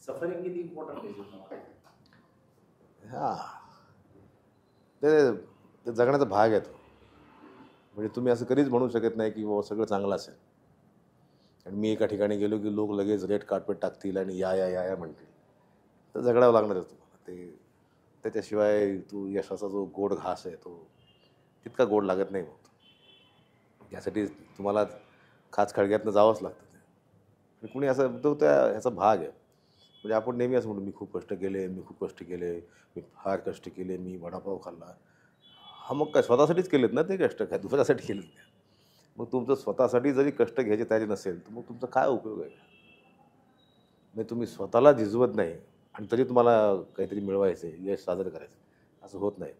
Suffering किती important आहे जीवनामध्ये? हां, ते ते जगण्याचा भाग आहे तो. म्हणजे तुम्ही असं कधीच म्हणू शकत नाही की बाबा सगळं चांगलं असेल आणि मी एका ठिकाणी गेलो की लोक लगेच रेड कार्पेट टाकतील आणि या या या या म्हणतील. तर झगडावं लागणारच तुम्हाला. त्याच्याशिवाय तू यशाचा जो गोड घास आहे तो तितका गोड लागत नाही मग. यासाठी तुम्हाला खाच खळग्यातनं जावंच लागतं ते. आणि कुणी असं तो ह्याचा भाग आहे. म्हणजे आपण नेहमी असं म्हणतो, मी खूप कष्ट केले, मी खूप कष्ट केले, मी फार कष्ट केले, मी वडापाव खाल्ला. हा मग काय स्वतःसाठीच केलेत ना ते कष्ट, काय दुसऱ्यासाठी केलेत का? मग तुमचं स्वतःसाठी जरी कष्ट घ्यायची तयारी नसेल तर मग तुमचा काय उपयोग आहे? म्हणजे तुम्ही स्वतःला झिजवत नाही आणि तरी तुम्हाला काहीतरी मिळवायचं आहे, यश साजरं करायचं असं होत नाही.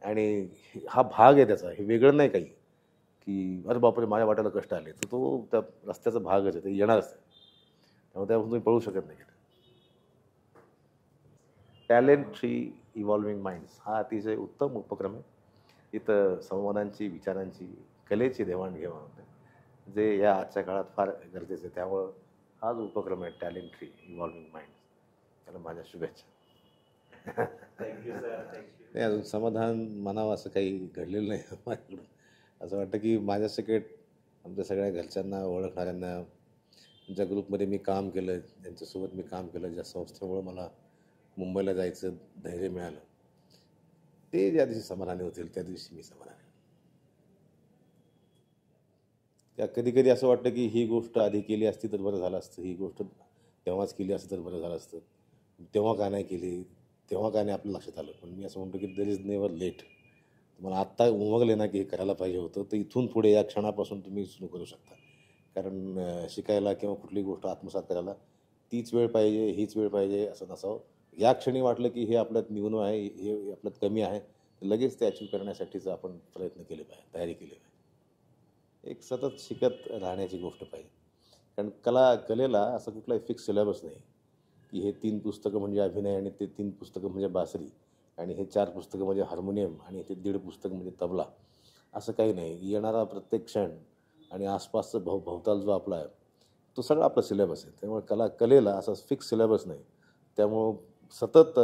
आणि हा भाग आहे त्याचा, हे वेगळं नाही काही, की अरे बापरे माझ्या वाट्याला कष्ट आले, तर तो त्या रस्त्याचा भागच आहे, ते येणारच आहे. त्यामुळे त्यापासून तुम्ही पळू शकत नाही. टॅलेंट फ्री इव्हॉल्विंग माइंड्स हा अतिशय उत्तम उपक्रम आहे. इथं संवादांची, विचारांची, कलेची देवाणघेवाण होते, जे या आजच्या काळात फार गरजेचं आहे. त्यामुळं हा जो उपक्रम आहे टॅलेंट फ्री इव्हॉल्विंग माइंड्स, त्याला माझ्या शुभेच्छा. Thank you sir, thank you. नाही, अजून समाधान म्हणावं असं काही घडलेलं नाही माझ्याकडून. असं वाटतं की माझ्या सगळ्या आमच्या सगळ्या घरच्यांना, ओळखणाऱ्यांना, ज्या ग्रुपमध्ये मी काम केलं, ज्यांच्यासोबत मी काम केलं, ज्या संस्थेमुळं मला मुंबईला जायचं धैर्य मिळालं, ते ज्या दिवशी समाधानी होतील त्या दिवशी मी समाधानी. त्या कधी कधी असं वाटतं की ही गोष्ट आधी केली असती तर बरं झालं असतं, ही गोष्ट तेव्हाच केली असती तर बरं झालं असतं, तेव्हा का नाही केली, तेव्हा का नाही आपल्या लक्षात आलं. पण मी असं म्हणतो की देर इज नेवर लेट. तुम्हाला आत्ता उमगले ना की हे करायला पाहिजे होतं, तर इथून पुढे या क्षणापासून तुम्ही सुरू करू शकता. कारण शिकायला किंवा कुठली गोष्ट आत्मसात करायला तीच वेळ पाहिजे, हीच वेळ पाहिजे असं नसावं. या क्षणी वाटलं की हे आपल्यात न्यून आहे, हे आपल्यात कमी आहे, तर लगेच ते अचीव करण्यासाठीच आपण प्रयत्न केले पाहिजे, तयारी केली पाहिजे. एक सतत शिकत राहण्याची गोष्ट पाहिजे. कारण कलेला असं कुठलाही फिक्स सिलेबस नाही की हे 3 पुस्तकं म्हणजे अभिनय आणि ते 3 पुस्तकं म्हणजे बासरी आणि हे 4 पुस्तकं म्हणजे हार्मोनियम आणि ते 1.5 पुस्तकं म्हणजे तबला. असं काही नाही. येणारा प्रत्येक क्षण आणि आसपासचा भवताल जो आपला आहे तो सगळा आपला सिलेबस आहे. त्यामुळे कलेला असा फिक्स सिलेबस नाही. त्यामुळं सतत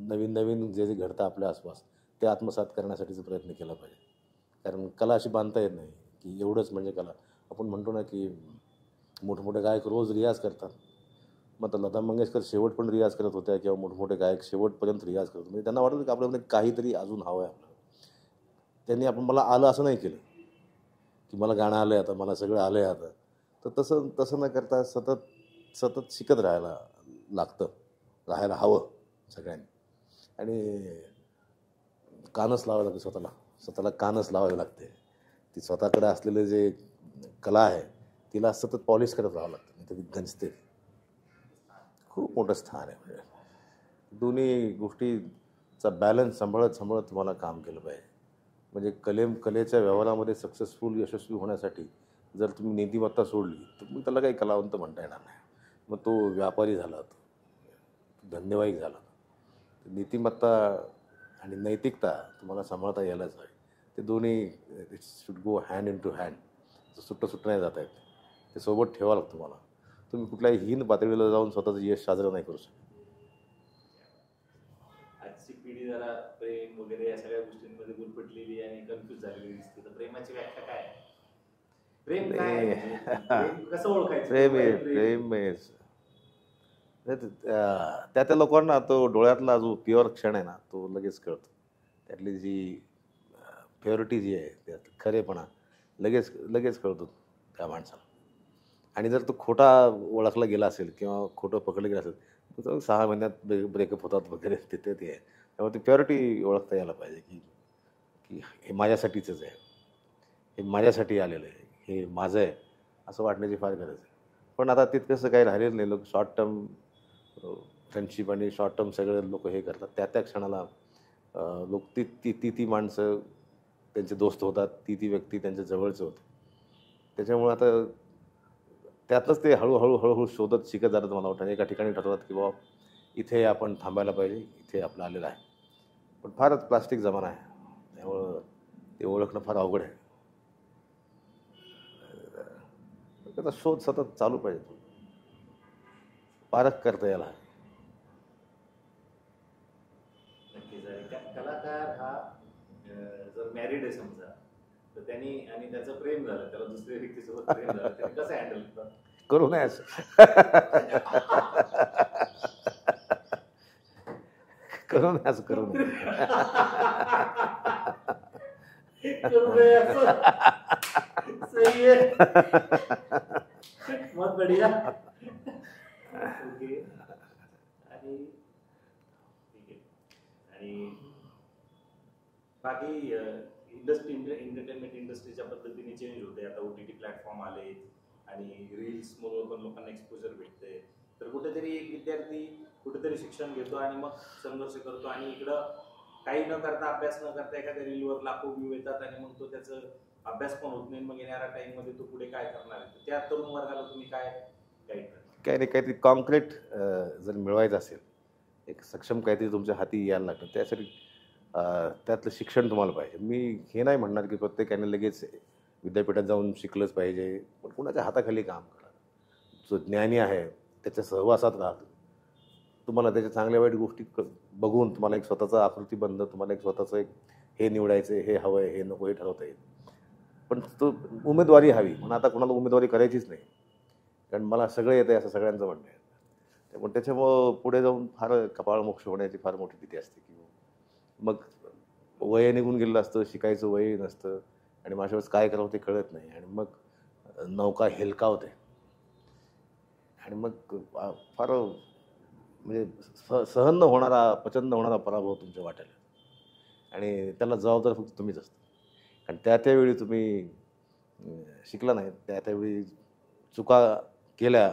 नवीन नवीन जे जे घडतं आपल्या आसपास ते आत्मसात करण्यासाठीचा प्रयत्न केला पाहिजे. कारण कला अशी बांधता येत नाही की एवढंच म्हणजे कला. आपण म्हणतो ना की मोठमोठे गायक रोज रियाज करतात. मग आता लता मंगेशकर शेवट पण रियाज करत होत्या किंवा मोठमोठे गायक शेवटपर्यंत रियाज करत होते. म्हणजे त्यांना वाटतं की आपल्यामध्ये काहीतरी अजून हवं आहे आपल्याला. त्यांनी आपण मला आलं असं नाही केलं की मला गाणं आलं आहे आता, मला सगळं आलं आहे आता. तर तसं तसं न करता सतत सतत शिकत राहायला हवं सगळ्यांनी. आणि कानच लावावं लागतं स्वतःला कानच लावावे लागते. ती स्वतःकडे असलेलं जे कला आहे तिला सतत पॉलिश करत राहावं लागतं, नाही तर ती गंजते. खूप मोठं स्थान आहे. म्हणजे दोन्ही गोष्टीचा बॅलन्स सांभाळत तुम्हाला काम केलं पाहिजे. म्हणजे कलेच्या व्यवहारामध्ये सक्सेसफुल यशस्वी होण्यासाठी जर तुम्ही नीतिमत्ता सोडली तर मग त्याला काही कलावंत म्हणता येणार नाही. मग तो व्यापारी झाला, तो धंदेवाईक झाला. नीतिमत्ता आणि नैतिकता तुम्हाला सांभाळता यायलाच हवी. ते दोन्ही it should go hand in to hand. सुट्टं नाही जाता येत. ते सोबत ठेवावं लागतं तुम्हाला. तुम्ही कुठल्याही हीन पातळीला जाऊन स्वतःचं यश साजरं नाही करू शकत. आजची पिढी जरा प्रेम वगैरे या सगळ्या गोष्टींमध्ये गुरफटलेली आणि कन्फ्युज झालेली दिसते. तर प्रेमाची व्याख्या काय आहे? प्रेम काय आहे? प्रेम कसं ओळखायचं? प्रेम त्या लोकांना तो डोळ्यातला जो प्युअर क्षण आहे ना तो लगेच कळतो. त्यातली जी प्युरिटी जी आहे त्यात खरेपणा लगेच लगेच कळतो त्या माणसाला. आणि जर तो खोटा ओळखला गेला असेल किंवा खोटं पकडलं गेलं असेल तर 6 महिन्यात ब्रेकअप होतात वगैरे तिथे ते आहे. त्यामुळे ती प्युरिटी ओळखता यायला पाहिजे की की हे माझ्यासाठीच आहे, हे माझ्यासाठी आलेलं आहे, हे माझं आहे असं वाटण्याची फार गरज आहे. पण आता तितकंसं काही राहिलेलं नाही. लोक शॉर्ट टर्म फ्रेंडशिप आणि शॉर्ट टर्म सगळे लोक हे करतात. त्या क्षणाला लोक ती माणसं त्यांचे दोस्त होतात, ती व्यक्ती त्यांच्या जवळचं होते. त्याच्यामुळे आता त्यातच ते हळूहळू शोधत शिकत जातात. मला वाटतं एका ठिकाणी ठरवतात की बाबा इथे आपण थांबायला पाहिजे, इथे आपलं आलेलं आहे. पण फारच प्लास्टिक जमाना आहे, त्यामुळं ते ओळखणं फार अवघड आहे. त्याचा शोध सतत चालू पाहिजे. पारख करता यायला. मॅरिड आहे समजा, तर त्यांनी आणि त्याचं प्रेम झालं, त्याला दुसऱ्या व्यक्तीसोबत प्रेम झालं, त्यांनी कसं हँडल करतात? करू नये असं. करू नये असं, करू नये. करू नये असं. सही आहे. बहुत बढिया. ओके. आणि ठीक आहे. आणि बाकी एंटरटेनमेंट इंडस्ट्रीच्या पद्धतीने चेंज होते. आता OTT प्लॅटफॉर्म आले आणि रील्समुळे पण लोकांना एक्सपोजर भेटते. तर कुठेतरी एक विद्यार्थी कुठेतरी शिक्षण घेतो आणि मग संघर्ष करतो आणि इकडं काही न करता, अभ्यास न करता एखाद्या रीलवर लाखो व्ह्यू येतात आणि मग तो त्याचं अभ्यास पण होत नाही. मग येणाऱ्या टाइम मध्ये तो पुढे काय करणार आहे? त्या तरुण वर्गाला तुम्ही काय गाईड करता? काही नाही, काहीतरी कॉन्क्रीट जर मिळवायचं असेल, एक सक्षम काहीतरी तुमच्या हाती यायला लागतं, त्यासाठी त्यातलं शिक्षण तुम्हाला पाहिजे. मी हे नाही म्हणणार की प्रत्येकाने लगेच विद्यापीठात जाऊन शिकलंच पाहिजे, पण कुणाच्या हाताखाली काम करा. जो ज्ञानी आहे त्याच्या सहवासात राहतो, तुम्हाला त्याच्या चांगल्या वाईट गोष्टी बघून तुम्हाला एक स्वतःचा आकृतीबंध, तुम्हाला एक स्वतःचं एक हे निवडायचं, हे हवं आहे, हे नको, हे ठरवता येईल. पण तो उमेदवारी हवी. म्हणून आता कोणाला उमेदवारी करायचीच नाही, कारण मला सगळं येतं आहे असं सगळ्यांचं म्हणणं आहे. त्यामुळे त्याच्यामुळं पुढे जाऊन फार कपाळमोक्ष होण्याची फार मोठी भीती असते. की मग वय निघून गेलेलं असतं, शिकायचं वय नसतं आणि माझ्या वेळेस काय करावं ते कळत नाही आणि मग नौका हेलकावते आणि मग फार म्हणजे सहन न होणारा, पचन न होणारा पराभव तुमच्या वाट्याला आणि त्याला जबाबदार फक्त तुम्हीच असता. कारण त्यावेळी तुम्ही शिकला नाही, त्यावेळी चुका केल्या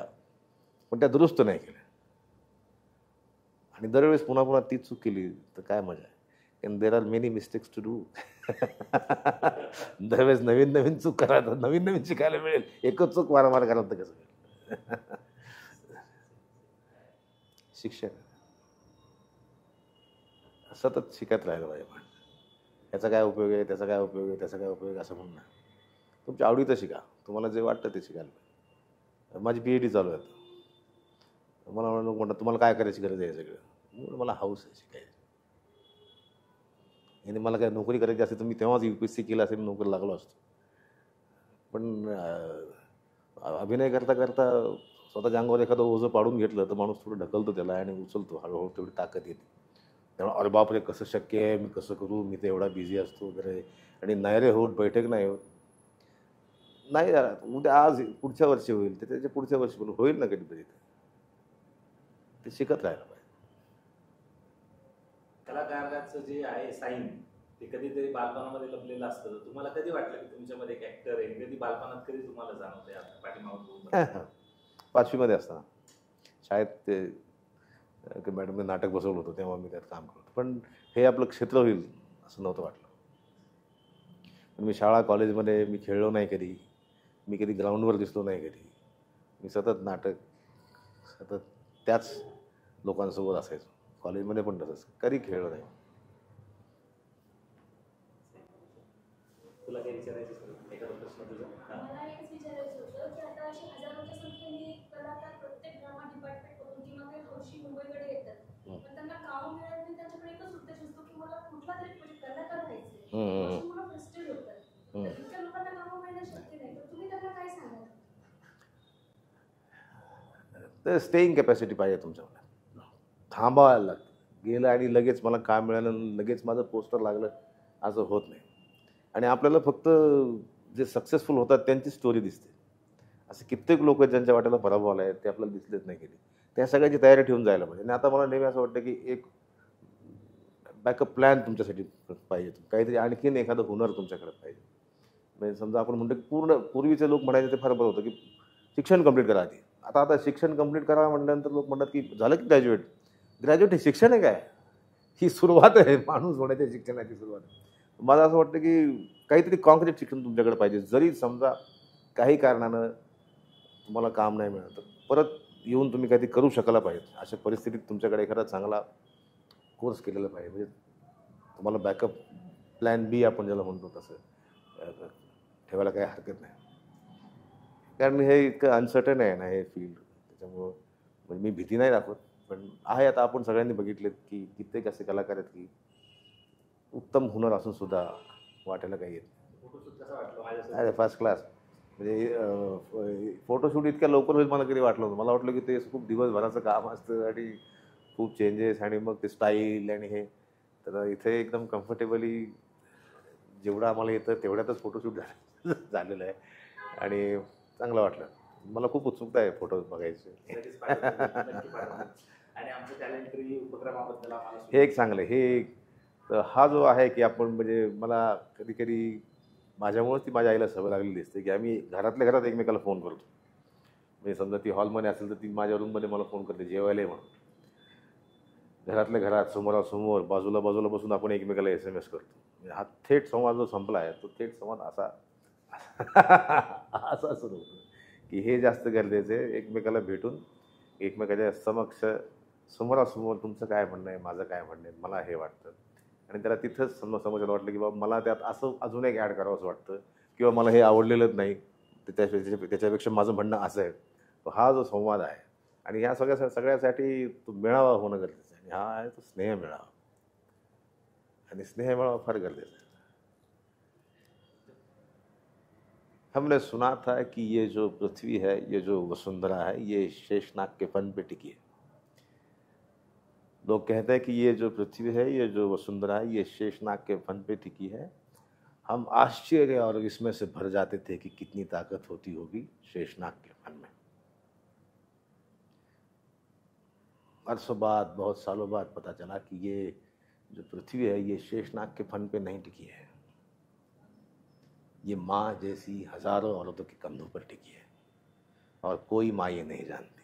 पण त्या दुरुस्त नाही केल्या आणि दरवेळेस पुन्हा पुन्हा तीच चूक केली तर काय मजा आहे. And there are many mistakes to do. दरवेळेस नवीन नवीन चूक करायचं, नवीन नवीन शिकायला मिळेल. एकच चूक वारंवार करायला तर कसं मिळेल? शिक्षण सतत शिकत राहिलं पाहिजे. पण याचा काय उपयोग आहे, त्याचा काय उपयोग आहे, त्याचा काय उपयोग आहे असं म्हणून नाही. तुमच्या आवडीचं शिका, तुम्हाला जे वाटतं ते शिकायला पाहिजे. माझी PhD चालू आहे. मला म्हणतात तुम्हाला काय करायची गरज आहे सगळं? मला हाऊस आहे शिकायची. आणि मला काय नोकरी करायची असेल तर मी तेव्हाच UPSC केलं असेल, नोकरी लागलो असतो. पण अभिनय करता करता स्वतःच्या अंगावर एखादं ओझं पाडून घेतलं तर माणूस थोडं ढकलतो त्याला आणि उचलतो. हळूहळू तेवढी ताकद येते. तेव्हा अरे बापरे कसं शक्य आहे, मी कसं करू, मी तर एवढा बिझी असतो वगैरे. आणि नाही रे होत, बैठक नाही होत. नाही उद्या आज पुढच्या वर्षी होईल, तर त्याच्या पुढच्या वर्षी पण होईल ना कधीतरी. ते शिकत राहायला पाहिजे. कलाकाराचं जे आहे साईन ते कधीतरी बालपणामध्ये लपलेलं असतं. तुम्हाला कधी वाटलं की तुमच्यामध्ये एक ऍक्टर आहे? कधी बालपणात कधी तुम्हाला जाणवतंय पाठीमागून? 5वी मध्ये असताना शाळेत ते मॅडमने नाटक बसवलं होतं, तेव्हा मी त्यात काम करतो. पण हे आपलं क्षेत्र होईल असं नव्हतं वाटलं. पण मी शाळा कॉलेजमध्ये मी खेळलो नाही कधी, मी कधी ग्राउंडवर दिसलो नाही कधी. मी सतत नाटक, सतत त्याच लोकांसोबत असायचो. कॉलेजमध्ये पण तसंच, कधी खेळलो नाही. तुला काही विचारायचं एखादा प्रश्न तुझा? मला हेच विचारायचं होतं की आता अशी हजारोच्या संख्येने कलाकार प्रत्येक ड्रामा डिपार्टमेंटमधून किंवा काही हौशी मुंबईकडे येतात, पण त्यांना काम मिळत नाही. त्यांच्याकडे एकच उद्देश असतो की मला कुठला तरी कलाकार व्हायचंय. मुलं फ्रस्ट्रेट होतात. तर इतक्या लोकांना कामं मिळणं शक्य नाही, तर तुम्ही त्यांना काय सांगाल? तर स्टेईंग कॅपॅसिटी पाहिजे तुमच्याकडे. थांबावायला लागतं. गेलं आणि लगेच मला काम मिळालं, लगेच माझं पोस्टर लागलं असं होत नाही. आणि आपल्याला फक्त जे सक्सेसफुल होतात त्यांची स्टोरी दिसते. असे कित्येक लोक ज्यांच्या वाट्याला पराभव आला आहे ते आपल्याला दिसलेच नाही गेले. त्या सगळ्याची तयारी ठेवून जायला पाहिजे. आणि आता मला नेहमी असं वाटतं की एक बॅकअप प्लॅन तुमच्यासाठी पाहिजे. काहीतरी आणखीन एखादं हुनर तुमच्याकडे पाहिजे. म्हणजे समजा आपण म्हणतो की पूर्वीचे लोक म्हणायचे ते फार बरं होतं की शिक्षण कंप्लीट करा आधी. आता शिक्षण कंप्लीट करा म्हटल्यानंतर लोक म्हणतात की झालं की ग्रॅज्युएट हे शिक्षण आहे काय? ही सुरुवात आहे, माणूस होण्याच्या शिक्षणाची सुरुवात. मला असं वाटतं की काहीतरी कॉन्क्रीट शिक्षण तुमच्याकडे पाहिजे. जरी समजा काही कारणानं तुम्हाला काम नाही मिळत तर परत येऊन तुम्ही काहीतरी करू शकायला पाहिजे. अशा परिस्थितीत तुमच्याकडे एखादा चांगला कोर्स केलेला पाहिजे. म्हणजे तुम्हाला बॅकअप प्लॅन B आपण ज्याला म्हणतो तसं ठेवायला काही हरकत नाही. कारण हे इतकं अनसर्टन आहे ना हे फील्ड. त्याच्यामुळं म्हणजे मी भीती नाही दाखवत, पण आहे. आता आपण सगळ्यांनी बघितलेत की कित्येक असे कलाकार आहेत की उत्तम हुनर असून सुद्धा वाटायला काही येत नाही. फोटोशूट कसं वाटलं माझ्यासोबत? अरे फर्स्ट क्लास. म्हणजे फोटोशूट इतक्या लवकर होईल मला कधी वाटलं नव्हतं. मला वाटलं की ते खूप दिवसभराचं काम असतं आणि खूप चेंजेस आणि मग ते स्टाईल आणि हे. तर इथे एकदम कम्फर्टेबली जेवढं आम्हाला येतं तेवढ्यातच फोटोशूट झालेलं आहे आणि चांगलं वाटलं. मला खूप उत्सुकता आहे फोटो बघायचे. लगेच पाठवतो, नक्की पाठवतो. आणि आमच्या टॅलेंटरी उपक्रमाबद्दल आम्हाला हे एक चांगलं आहे. हे तर हा जो आहे की आपण म्हणजे मला कधी कधी माझ्यामुळेच ती माझ्या आईला सवय लागलेली दिसते की आम्ही घरातल्या घरात एकमेकाला फोन करतो. म्हणजे समजा ती हॉलमध्ये असेल तर ती माझ्या रूममध्ये मला फोन करते जेवायला ये म्हणून. घरातल्या घरात समोरासमोर बाजूला बाजूला बसून आपण एकमेकाला SMS करतो. म्हणजे हा थेट संवाद जो संपला आहे तो थेट संवाद असा असं सुरू होतं की हे जास्त गरजेचं आहे. एकमेकाला भेटून एकमेकाच्या समक्ष समोरासमोर तुमचं काय म्हणणं आहे, माझं काय म्हणणं आहे, मला हे वाटतं आणि त्याला तिथंच समोरच्याला वाटलं की बाबा मला त्यात असं अजून एक ॲड करावं असं वाटतं किंवा मला हे आवडलेलंच नाही त्याच्यापेक्षा माझं म्हणणं असं आहे. हा जो संवाद आहे आणि ह्या सगळ्यासाठी तो मेळावा होणं गरजेचं आहे आणि हा आहे तो स्नेह मेळावा आणि स्नेह मेळावा फार गरजेचा आहे. हमने सुना था कि ये जो पृथ्वी है, ये जो वसुंधरा है, ये शेषनाग के फन पे टिकी है. लोग कहते हैं कि ये जो पृथ्वी है, ये जो वसुंधरा है, ये शेषनाग के फन पे टिकी है. हम आश्चर्य और इसमें से भर जाते थे कि कितनी ताकत होती होगी शेषनाग के फन में. बरसों बाद, बहुत सालों बाद पता चला कि ये जो पृथ्वी है ये शेषनाग के फन पे नहीं टिकी है. ये माँ जैसी हजारों औरतों के कंधों पर टिकी है और कोई माँ ये नहीं जानती.